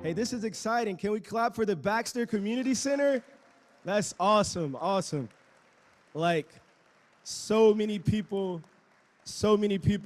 Hey, this is exciting. Can we clap for the Baxter Community Center? That's awesome, awesome. Like, so many people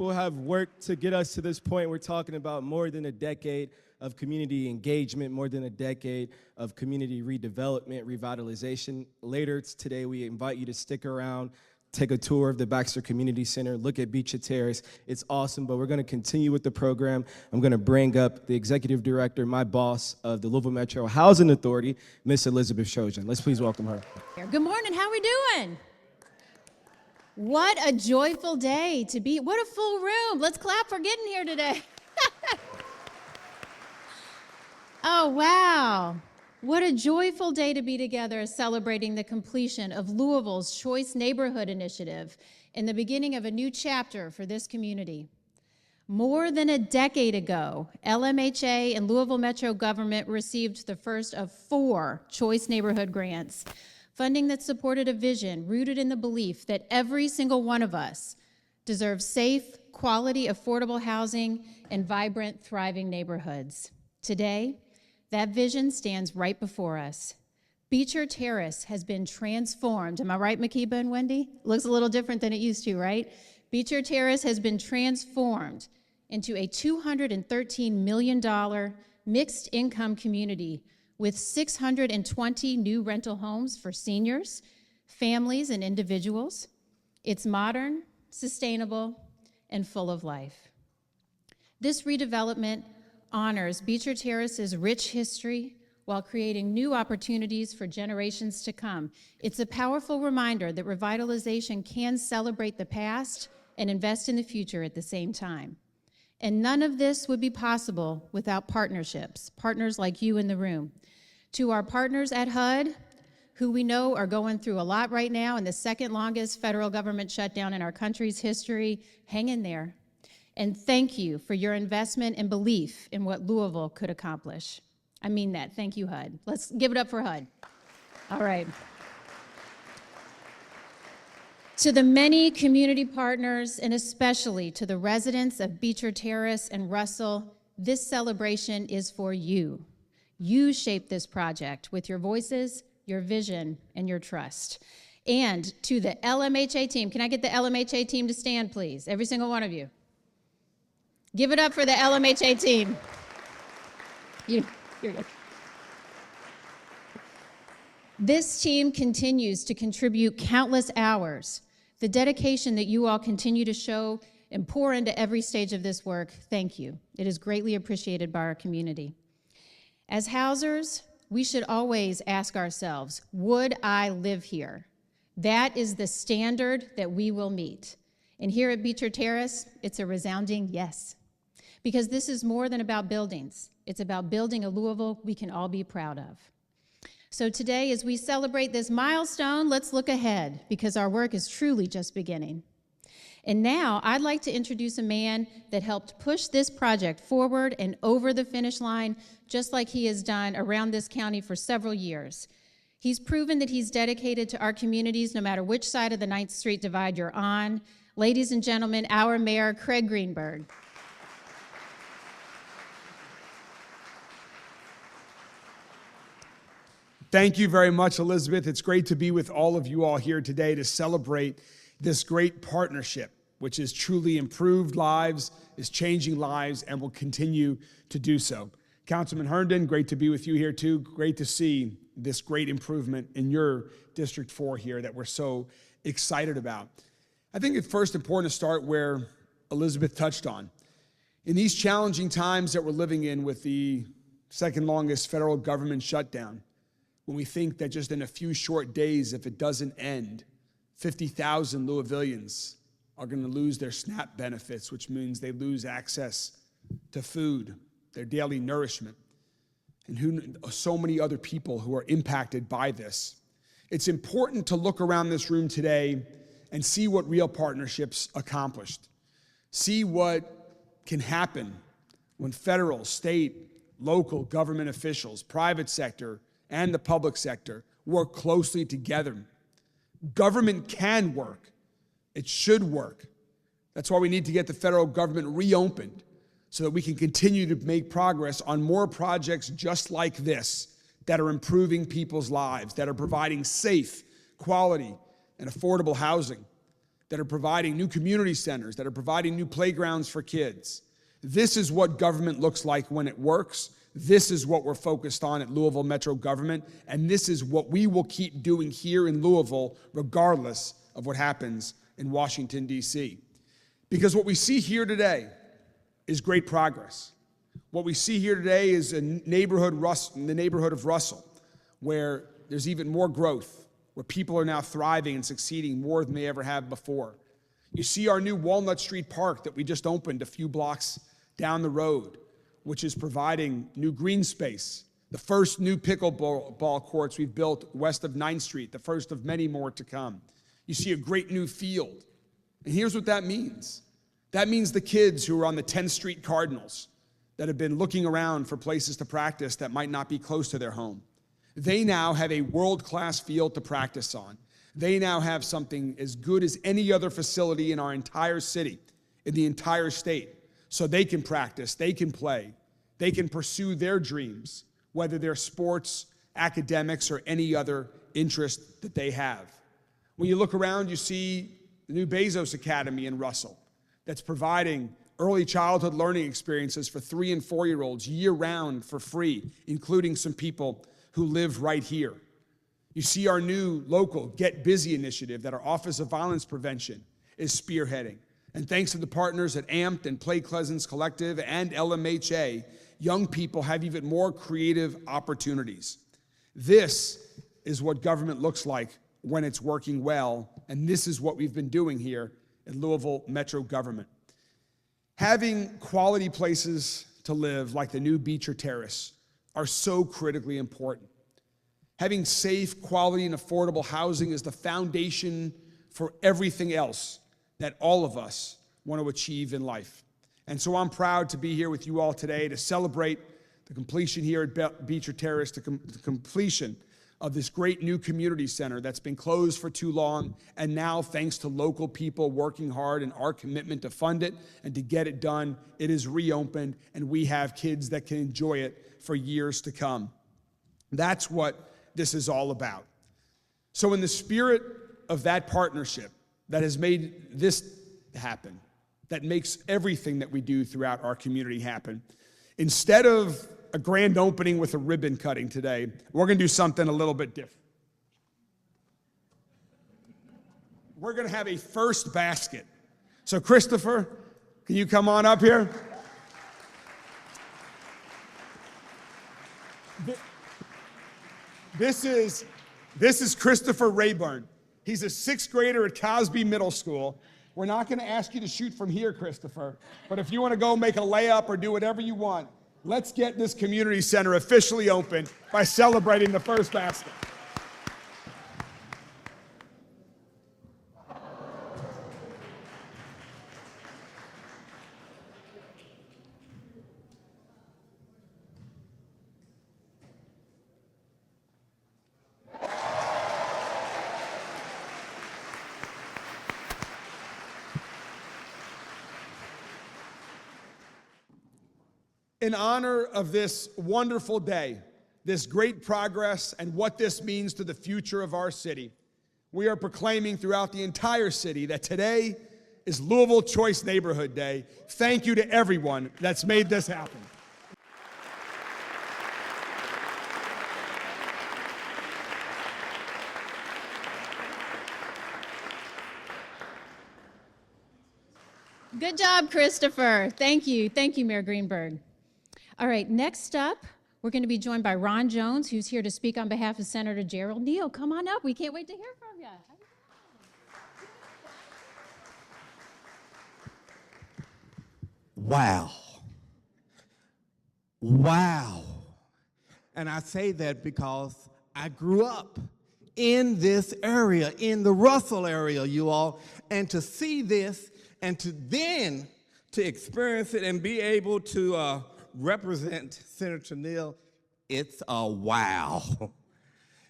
have worked to get us to this point. We're talking about more than a decade of community engagement, more than a decade of community redevelopment, revitalization. Later today, we invite you to stick around, take a tour of the Baxter Community Center, look at Beecher Terrace. It's awesome, but we're gonna continue with the program. I'm gonna bring up the executive director, my boss of the Louisville Metro Housing Authority, Miss Elizabeth Trojan. Let's please welcome her. Good morning, how are we doing? What a joyful day to be, what a full room. Let's clap for getting here today. Oh, wow. What a joyful day to be together celebrating the completion of Louisville's Choice Neighborhood Initiative and the beginning of a new chapter for this community. More than a decade ago, LMHA and Louisville Metro government received the first of 4 Choice Neighborhood grants, funding that supported a vision rooted in the belief that every single one of us deserves safe, quality, affordable housing and vibrant, thriving neighborhoods. Today, that vision stands right before us. Beecher Terrace has been transformed. Am I right, Makiba and Wendy? Looks a little different than it used to, right? Beecher Terrace has been transformed into a $213 million mixed income community with 620 new rental homes for seniors, families, and individuals. It's modern, sustainable, and full of life. This redevelopment honors Beecher Terrace's rich history while creating new opportunities for generations to come. It's a powerful reminder that revitalization can celebrate the past and invest in the future at the same time. And none of this would be possible without partnerships, partners like you in the room. To our partners at HUD, who we know are going through a lot right now in the second longest federal government shutdown in our country's history, hang in there. And thank you for your investment and belief in what Louisville could accomplish. I mean that. Thank you, HUD. Let's give it up for HUD. All right. To the many community partners, and especially to the residents of Beecher Terrace and Russell, this celebration is for you. You shaped this project with your voices, your vision, and your trust. And to the LMHA team, can I get the LMHA team to stand, please? Every single one of you. Give it up for the LMHA team. You're good. This team continues to contribute countless hours. The dedication that you all continue to show and pour into every stage of this work, thank you. It is greatly appreciated by our community. As housers, we should always ask ourselves, would I live here? That is the standard that we will meet. And here at Beecher Terrace, it's a resounding yes. Because this is more than about buildings. It's about building a Louisville we can all be proud of. So today, as we celebrate this milestone, let's look ahead, because our work is truly just beginning. And now, I'd like to introduce a man that helped push this project forward and over the finish line, just like he has done around this county for several years. He's proven that he's dedicated to our communities, no matter which side of the 9th Street divide you're on. Ladies and gentlemen, our mayor, Craig Greenberg. Thank you very much, Elizabeth. It's great to be with all of you all here today to celebrate this great partnership, which has truly improved lives, is changing lives, and will continue to do so. Councilman Herndon, great to be with you here too. Great to see this great improvement in your District 4 here that we're so excited about. I think it's first important to start where Elizabeth touched on. In these challenging times that we're living in with the second longest federal government shutdown, when we think that just in a few short days, if it doesn't end, 50,000 Louisvillians are going to lose their SNAP benefits, which means they lose access to food, their daily nourishment, and so many other people who are impacted by this. It's important to look around this room today and see what real partnerships accomplished. See what can happen when federal, state, local government officials, private sector, and the public sector work closely together. Government can work. It should work. That's why we need to get the federal government reopened so that we can continue to make progress on more projects just like this that are improving people's lives, that are providing safe, quality, and affordable housing, that are providing new community centers, that are providing new playgrounds for kids. This is what government looks like when it works. This is what we're focused on at Louisville Metro Government, and this is what we will keep doing here in Louisville, regardless of what happens in Washington, D.C. Because what we see here today is great progress. What we see here today is a neighborhood, in the neighborhood of Russell, where there's even more growth, where people are now thriving and succeeding more than they ever have before. You see our new Walnut Street Park that we just opened a few blocks down the road, which is providing new green space, the first new pickleball courts we've built west of 9th Street, the first of many more to come. You see a great new field. And here's what that means. That means the kids who are on the 10th Street Cardinals that have been looking around for places to practice that might not be close to their home, they now have a world-class field to practice on. They now have something as good as any other facility in our entire city, in the entire state. So they can practice, they can play, they can pursue their dreams, whether they're sports, academics, or any other interest that they have. When you look around, you see the new Bezos Academy in Russell that's providing early childhood learning experiences for 3- and 4-year-olds year-round for free, including some people who live right here. You see our new local Get Busy initiative that our Office of Violence Prevention is spearheading. And thanks to the partners at AMPT and Play Pleasance Collective and LMHA, young people have even more creative opportunities. This is what government looks like when it's working well, and this is what we've been doing here at Louisville Metro Government. Having quality places to live, like the new Beecher Terrace, are so critically important. Having safe, quality, and affordable housing is the foundation for everything else that all of us want to achieve in life. And so I'm proud to be here with you all today to celebrate the completion here at Beecher Terrace, the completion of this great new community center that's been closed for too long, and now, thanks to local people working hard and our commitment to fund it and to get it done, it is reopened, and we have kids that can enjoy it for years to come. That's what this is all about. So in the spirit of that partnership that has made this happen, that makes everything that we do throughout our community happen, instead of a grand opening with a ribbon cutting today, we're going to do something a little bit different. We're going to have a first basket. So Christopher, can you come on up here? This is Christopher Rayburn. He's a 6th grader at Cosby Middle School. We're not going to ask you to shoot from here, Christopher, but if you want to go make a layup or do whatever you want, let's get this community center officially open by celebrating the first basket. In honor of this wonderful day, this great progress, and what this means to the future of our city, we are proclaiming throughout the entire city that today is Louisville Choice Neighborhood Day. Thank you to everyone that's made this happen. Good job, Christopher. Thank you. Thank you, Mayor Greenberg. All right, next up, we're going to be joined by Ron Jones, who's here to speak on behalf of Senator Gerald Neal. Come on up. We can't wait to hear from you. Wow. Wow. And I say that because I grew up in this area, in the Russell area, you all, and to see this and to experience it and be able to represent Senator Neal, it's a wow.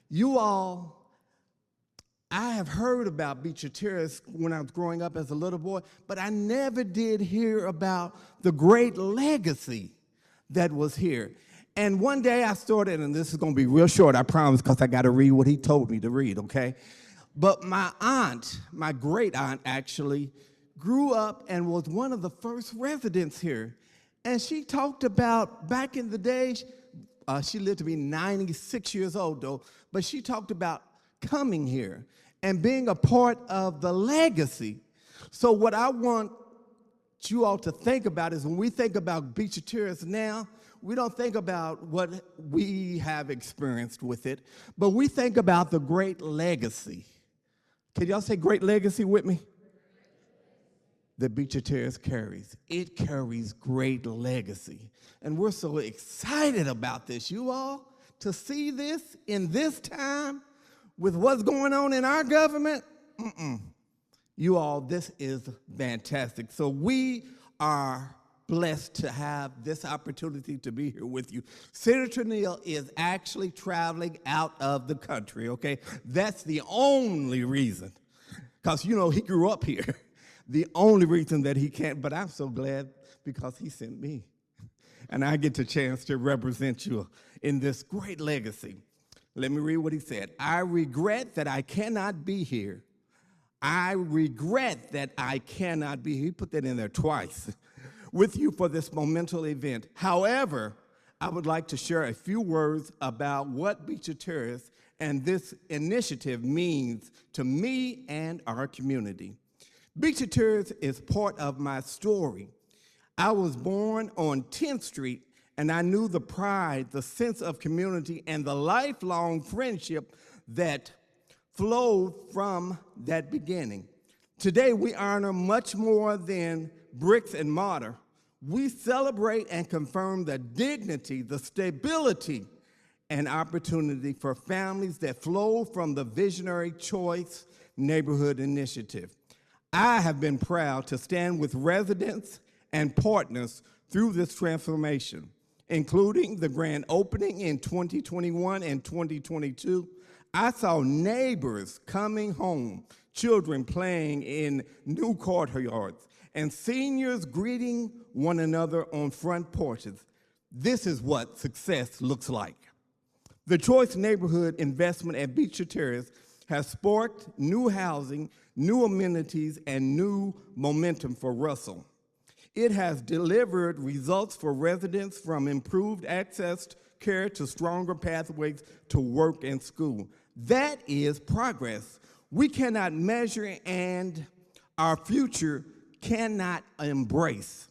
You all, I have heard about Beecher Terrace when I was growing up as a little boy, but I never did hear about the great legacy that was here. And one day I started, and this is going to be real short, I promise, because I got to read what he told me to read, okay? But my aunt, my great aunt actually, grew up and was one of the first residents here. And she talked about back in the day, she lived to be 96 years old though, but she talked about coming here and being a part of the legacy. So what I want you all to think about is when we think about Beecher Terrace now, we don't think about what we have experienced with it, but we think about the great legacy. Can y'all say great legacy with me? That Beecher Terrace carries. It carries great legacy. And we're so excited about this, you all, to see this in this time with what's going on in our government. You all, this is fantastic. So we are blessed to have this opportunity to be here with you. Senator Neal is actually traveling out of the country, okay? That's the only reason, because, you know, he grew up here. The only reason that he can't, but I'm so glad because he sent me. And I get the chance to represent you in this great legacy. Let me read what he said. I regret that I cannot be here. I regret that I cannot be here. He put that in there twice. With you for this monumental event. However, I would like to share a few words about what Beecher Terrace and this initiative means to me and our community. Beecher Terrace is part of my story. I was born on 10th Street, and I knew the pride, the sense of community, and the lifelong friendship that flowed from that beginning. Today, we honor much more than bricks and mortar. We celebrate and confirm the dignity, the stability, and opportunity for families that flow from the Visionary Choice Neighborhood Initiative. I have been proud to stand with residents and partners through this transformation, including the grand opening in 2021 and 2022. I saw neighbors coming home, children playing in new courtyards, and seniors greeting one another on front porches. This is what success looks like. The Choice Neighborhood investment at Beecher Terrace has sparked new housing, new amenities, and new momentum for Russell. It has delivered results for residents, from improved access to care to stronger pathways to work and school. That is progress. We cannot measure, and our future cannot embrace.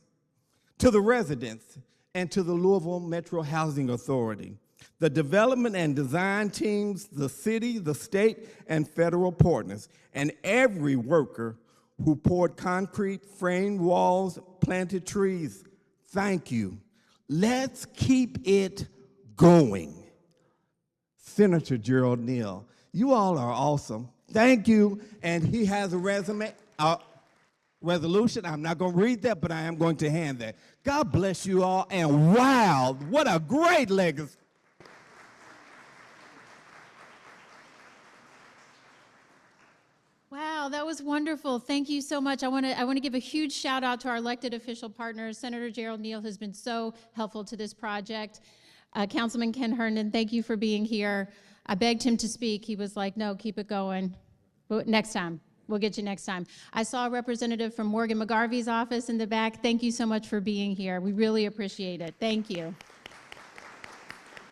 To the residents and to the Louisville Metro Housing Authority, the development and design teams, the city, the state, and federal partners, and every worker who poured concrete, framed walls, planted trees, thank you. Let's keep it going. Senator Gerald Neal, you all are awesome. Thank you. And he has a resolution. I'm not going to read that, but I am going to hand that. God bless you all, and wow, what a great legacy. Wow, that was wonderful. Thank you so much. I want to give a huge shout out to our elected official partners. Senator Gerald Neal has been so helpful to this project. Councilman Ken Herndon, thank you for being here. I begged him to speak. He was like, no, keep it going. But next time. We'll get you next time. I saw a representative from Morgan McGarvey's office in the back. Thank you so much for being here. We really appreciate it. Thank you.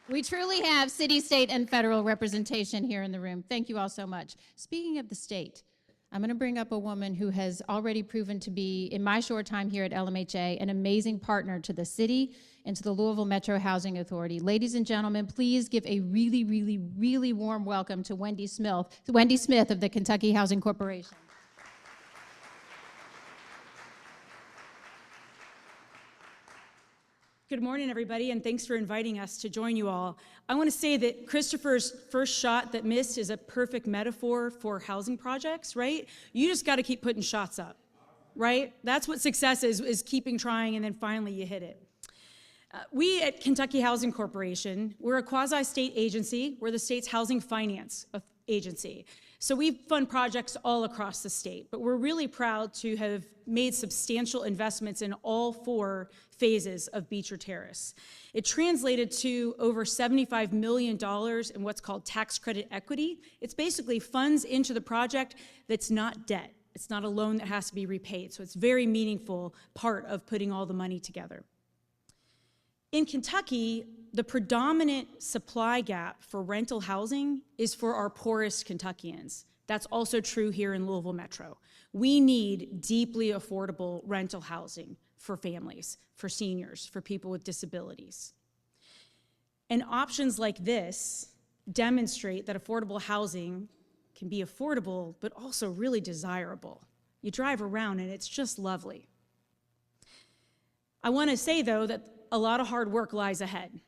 We truly have city, state, and federal representation here in the room. Thank you all so much. Speaking of the state, I'm going to bring up a woman who has already proven to be, in my short time here at LMHA, an amazing partner to the city and to the Louisville Metro Housing Authority. Ladies and gentlemen, please give a really, really, really warm welcome to Wendy Smith of the Kentucky Housing Corporation. Good morning, everybody, and thanks for inviting us to join you all. I want to say that Christopher's first shot that missed is a perfect metaphor for housing projects, right? You just got to keep putting shots up, right? That's what success is keeping trying, and then finally you hit it. We at Kentucky Housing Corporation, we're a quasi-state agency. We're the state's housing finance agency. So we fund projects all across the state, but we're really proud to have made substantial investments in all 4 phases of Beecher Terrace. It translated to over $75 million in what's called tax credit equity. It's basically funds into the project that's not debt. It's not a loan that has to be repaid. So it's a very meaningful part of putting all the money together. In Kentucky, the predominant supply gap for rental housing is for our poorest Kentuckians. That's also true here in Louisville Metro. We need deeply affordable rental housing for families, for seniors, for people with disabilities. And options like this demonstrate that affordable housing can be affordable, but also really desirable. You drive around and it's just lovely. I want to say, though, that a lot of hard work lies ahead.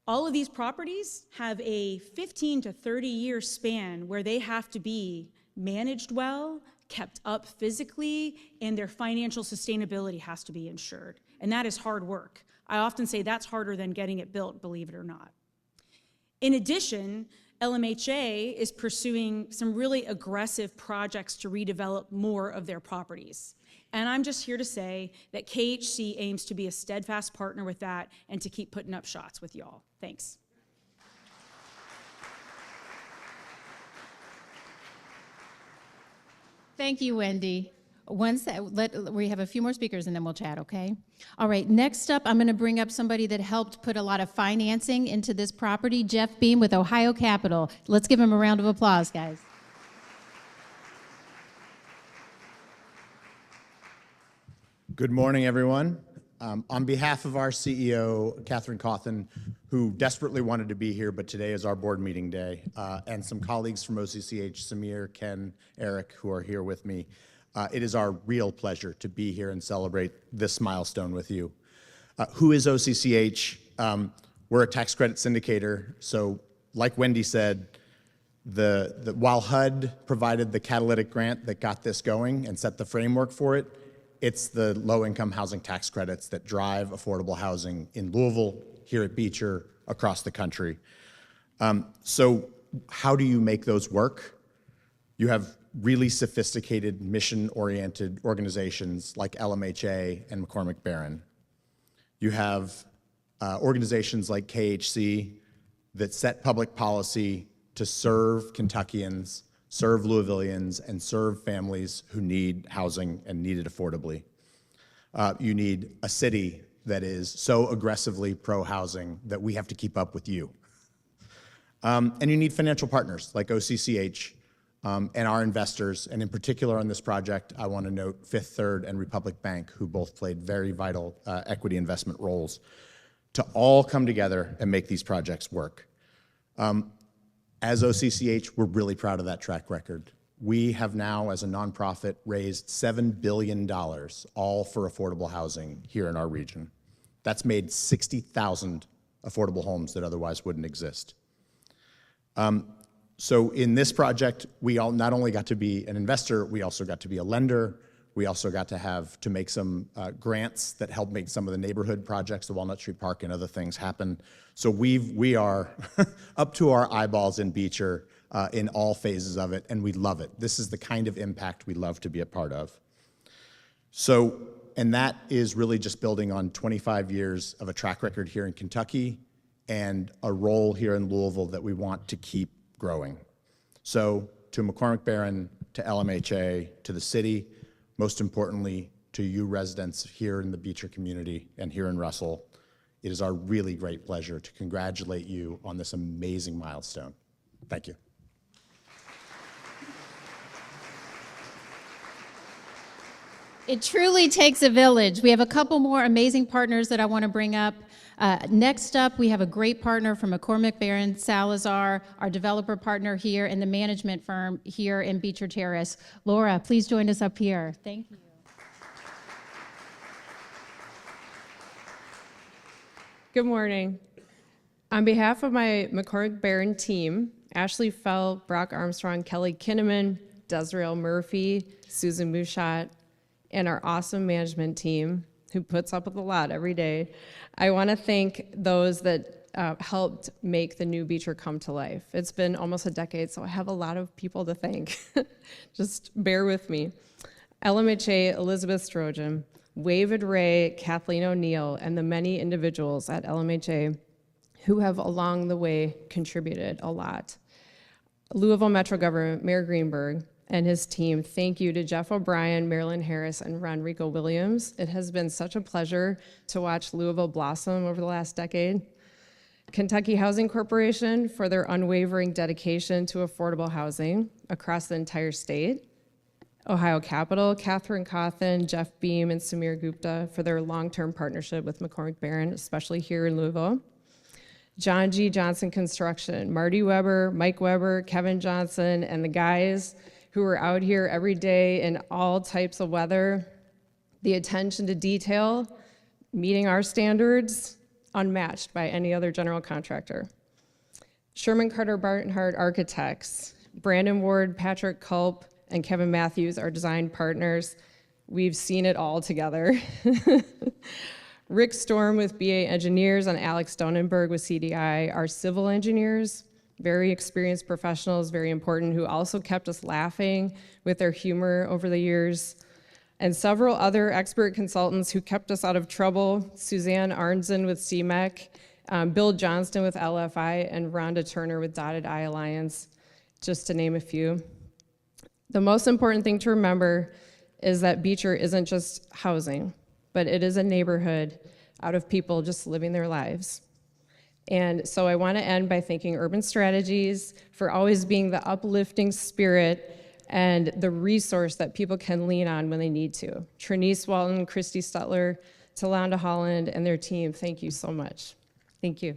All of these properties have a 15 to 30-year span where they have to be managed well, kept up physically, and their financial sustainability has to be ensured. And that is hard work. I often say that's harder than getting it built, believe it or not. In addition, LMHA is pursuing some really aggressive projects to redevelop more of their properties. And I'm just here to say that KHC aims to be a steadfast partner with that and to keep putting up shots with y'all. Thanks. Thank you, Wendy. We have a few more speakers and then we'll chat, okay? All right, next up, I'm gonna bring up somebody that helped put a lot of financing into this property, Jeff Beam with Ohio Capital. Let's give him a round of applause, guys. Good morning, everyone. On behalf of our CEO, Catherine Cawthon, who desperately wanted to be here, but today is our board meeting day, and some colleagues from OCCH, Samir, Ken, Eric, who are here with me, it is our real pleasure to be here and celebrate this milestone with you. Who is OCCH? We're a tax credit syndicator, so like Wendy said, while HUD provided the catalytic grant that got this going and set the framework for it, it's the low-income housing tax credits that drive affordable housing in Louisville, here at Beecher, across the country. So how do you make those work? You have really sophisticated, mission-oriented organizations like LMHA and McCormick Barron. You have organizations like KHC that set public policy to serve Kentuckians, serve Louisvillians, and serve families who need housing and need it affordably. You need a city that is so aggressively pro-housing that we have to keep up with you. And you need financial partners like OCCH and our investors, and in particular on this project, I want to note Fifth Third and Republic Bank, who both played very vital equity investment roles, to all come together and make these projects work. As OCCH, we're really proud of that track record. We have now, as a nonprofit, raised $7 billion, all for affordable housing here in our region. That's made 60,000 affordable homes that otherwise wouldn't exist. So in this project, we all not only got to be an investor, we also got to be a lender. We also got to make some grants that help make some of the neighborhood projects, the Walnut Street Park and other things happen. So we are up to our eyeballs in Beecher in all phases of it, and we love it. This is the kind of impact we love to be a part of. So, and that is really just building on 25 years of a track record here in Kentucky and a role here in Louisville that we want to keep growing. So to McCormick Barron, to LMHA, to the city, most importantly, to you residents here in the Beecher community and here in Russell, it is our really great pleasure to congratulate you on this amazing milestone. Thank you. It truly takes a village. We have a couple more amazing partners that I want to bring up. Next up, we have a great partner from McCormick Barron Salazar, our developer partner here, and the management firm here in Beecher Terrace. Laura, please join us up here. Thank you. Good morning. On behalf of my McCormick Barron team, Ashley Fell, Brock Armstrong, Kelly Kinnaman, Desiree Murphy, Susan Mushat, and our awesome management team, who puts up with a lot every day. I want to thank those that helped make the new Beecher come to life. It's been almost a decade, so I have a lot of people to thank. Just bear with me. LMHA, Elizabeth Strojan, Wavid Ray, Kathleen O'Neill, and the many individuals at LMHA who have along the way contributed a lot. Louisville Metro Government, Mayor Greenberg, and his team, thank you to Jeff O'Brien, Marilyn Harris, and Ronrico Williams. It has been such a pleasure to watch Louisville blossom over the last decade. Kentucky Housing Corporation for their unwavering dedication to affordable housing across the entire state. Ohio Capital, Catherine Cawthon, Jeff Beam, and Samir Gupta for their long-term partnership with McCormick Barron, especially here in Louisville. John G. Johnson Construction, Marty Weber, Mike Weber, Kevin Johnson, and the guys who are out here every day in all types of weather. The attention to detail, meeting our standards, unmatched by any other general contractor. Sherman Carter Bartonhart Architects, Brandon Ward, Patrick Culp, and Kevin Matthews, our design partners. We've seen it all together. Rick Storm with BA Engineers and Alex Stonenberg with CDI, our civil engineers, very experienced professionals, very important, who also kept us laughing with their humor over the years. And several other expert consultants who kept us out of trouble, Suzanne Arnzen with CMEC, Bill Johnston with LFI, and Rhonda Turner with Dotted Eye Alliance, just to name a few. The most important thing to remember is that Beecher isn't just housing, but it is a neighborhood out of people just living their lives. And so I want to end by thanking Urban Strategies for always being the uplifting spirit and the resource that people can lean on when they need to. Trinice Walton, Christy Stutler, Talonda Holland, and their team, thank you so much. Thank you.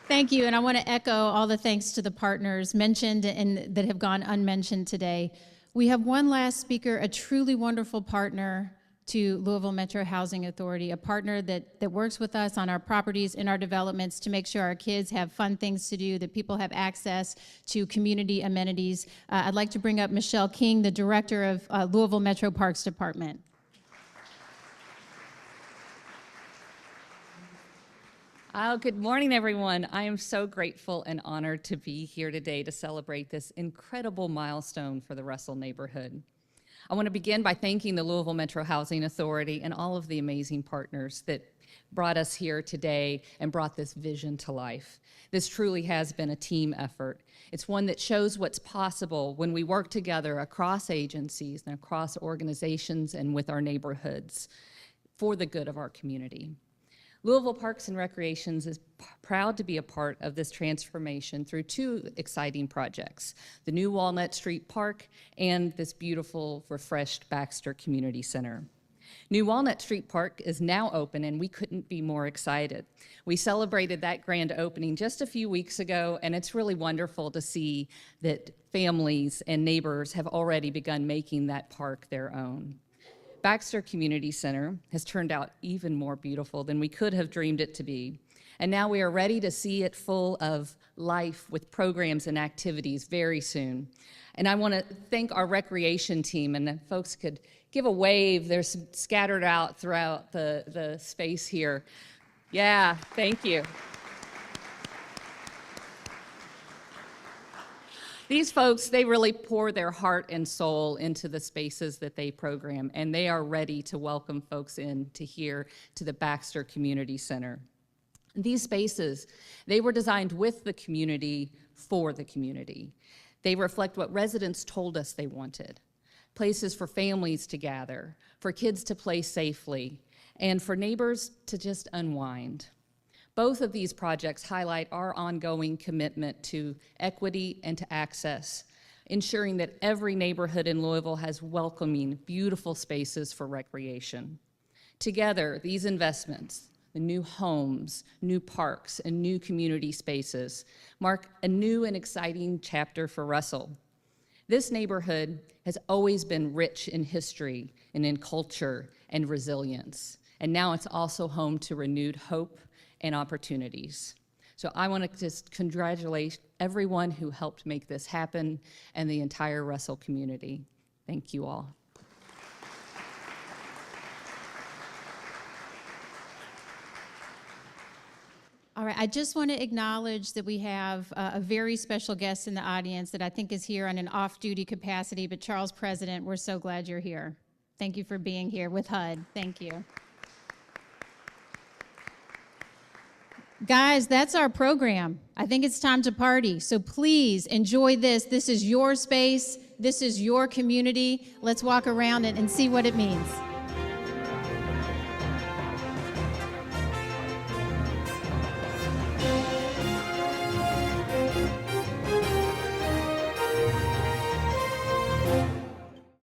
Thank you, and I want to echo all the thanks to the partners mentioned and that have gone unmentioned today. We have one last speaker, a truly wonderful partner to Louisville Metro Housing Authority, a partner that works with us on our properties, in our developments, to make sure our kids have fun things to do, that people have access to community amenities. I'd like to bring up Michelle King, the director of Louisville Metro Parks Department. Oh, good morning, everyone. I am so grateful and honored to be here today to celebrate this incredible milestone for the Russell neighborhood. I want to begin by thanking the Louisville Metro Housing Authority and all of the amazing partners that brought us here today and brought this vision to life. This truly has been a team effort. It's one that shows what's possible when we work together across agencies and across organizations and with our neighborhoods for the good of our community. Louisville Parks and Recreations is proud to be a part of this transformation through two exciting projects, the new Walnut Street Park and this beautiful, refreshed Baxter Community Center. New Walnut Street Park is now open, and we couldn't be more excited. We celebrated that grand opening just a few weeks ago, and it's really wonderful to see that families and neighbors have already begun making that park their own. Baxter Community Center has turned out even more beautiful than we could have dreamed it to be. And now we are ready to see it full of life with programs and activities very soon. And I want to thank our recreation team, and if folks could give a wave. There's some scattered out throughout the space here. Yeah, thank you. These folks, they really pour their heart and soul into the spaces that they program, and they are ready to welcome folks in to here to the Baxter Community Center. These spaces, they were designed with the community for the community. They reflect what residents told us they wanted. Places for families to gather, for kids to play safely, and for neighbors to just unwind. Both of these projects highlight our ongoing commitment to equity and to access, ensuring that every neighborhood in Louisville has welcoming, beautiful spaces for recreation. Together, these investments, the new homes, new parks, and new community spaces, mark a new and exciting chapter for Russell. This neighborhood has always been rich in history and in culture and resilience, and now it's also home to renewed hope and opportunities. So I want to just congratulate everyone who helped make this happen and the entire Russell community. Thank you all. All right, I just want to acknowledge that we have a very special guest in the audience that I think is here on an off-duty capacity, but Charles President, we're so glad you're here. Thank you for being here with HUD. Thank you. Guys, that's our program. I think it's time to party, so please enjoy this. This is your space. This is your community. Let's walk around it and see what it means.